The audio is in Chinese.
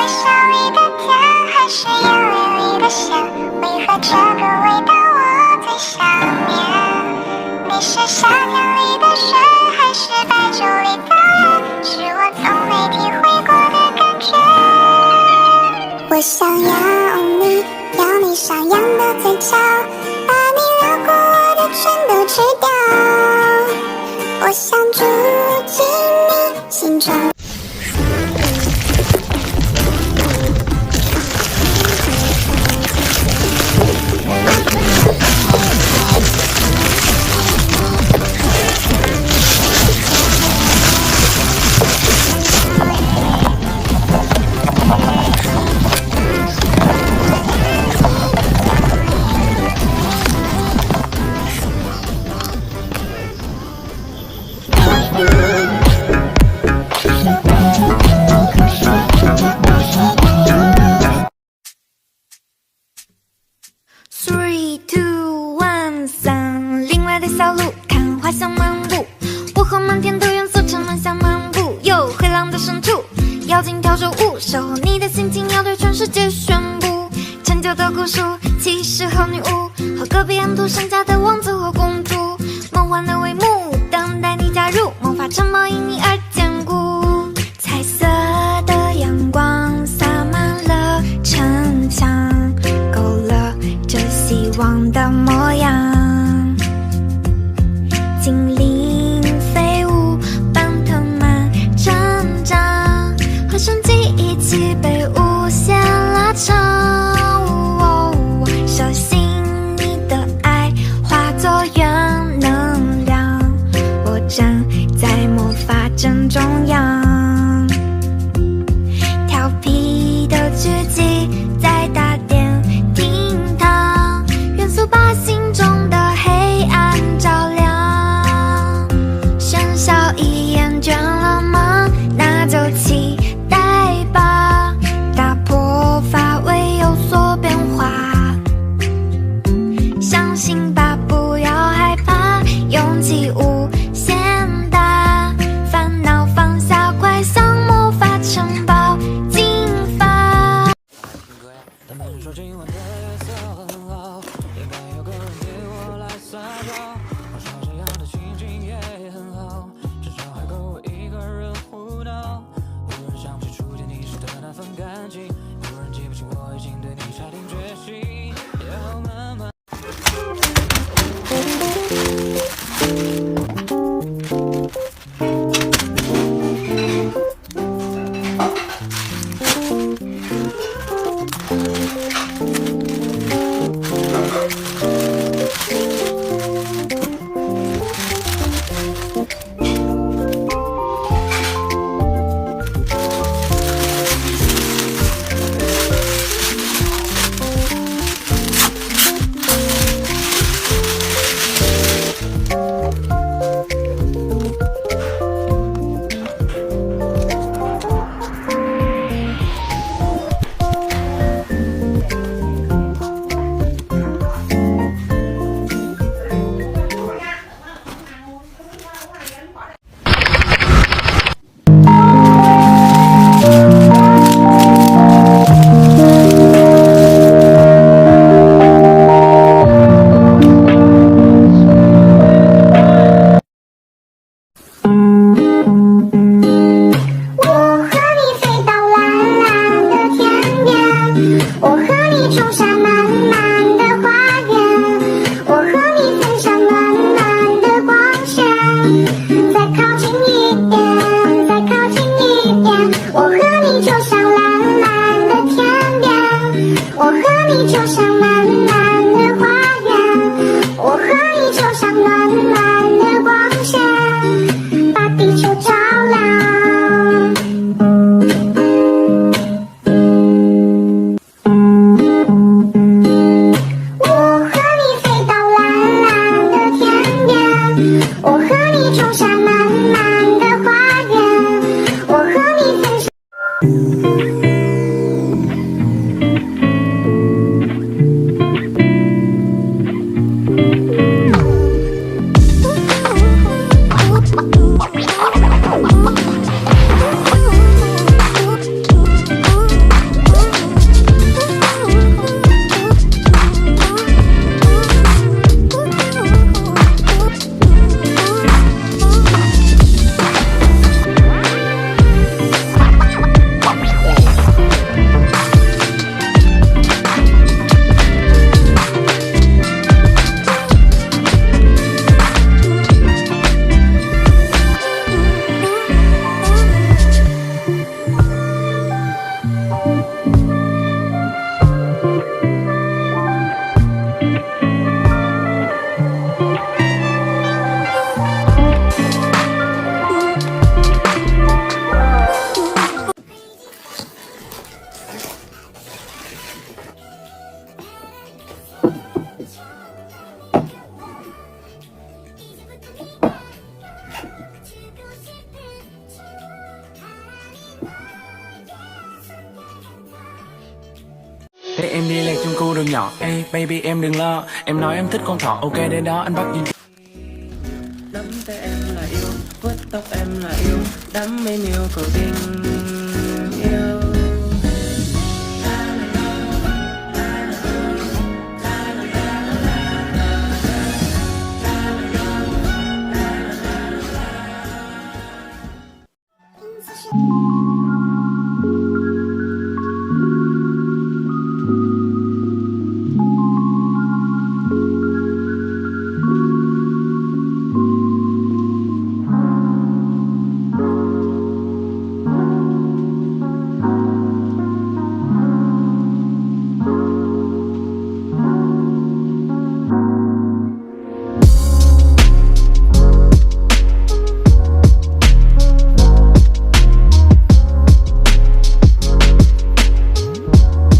笑里的甜，还是眼泪里的咸？为何这个味道我最想念？你是夏天里的雪，还是白酒里的烟？是我从没体会过的感觉。我想要你，要你上扬的嘴角，把你撩过我的全都吃掉。我想住进你心中。3、2、1，三另外的小路，看花香漫步。我和满天的元素城门下漫步，有黑狼的深处，妖精跳着舞，守候你的心情要对全世界宣布。陈旧的古书，骑士和女巫，和隔壁安徒生家的王子和公主，梦幻的帷幕，等待你加入，魔法城堡因你而坚固。彩色的阳光洒满了城墙，勾勒着希望的模样。精灵飞舞，斑藤蔓成长，和生机一起被无限拉长。小心你的爱化作原能量，我站在魔法阵中央。调皮的狙击在打点厅堂，元素把心中的黑暗照亮。喧嚣已厌倦了吗？那就期待吧，打破乏味有所变化。相信吧，不要害怕，勇气无限大，烦恼放下，快向魔法城堡进发。他们说今晚的月色很好，应该有个人对我来撒娇。我说这样的心情也很好，至少还够我一个人胡闹。忽然想起初见你时的那份感情，忽然记不清我已经对你下定决心，要慢慢。Thế em đi lạc trong khu đường nhỏ. Ê baby em đừng lo, em nói em thích con thỏ, ok đến đó anh bắt duyên. Nắm tay em là yêu, vuốt tóc em là yêu, đắm mê yêu cầu tình yêu.听似是。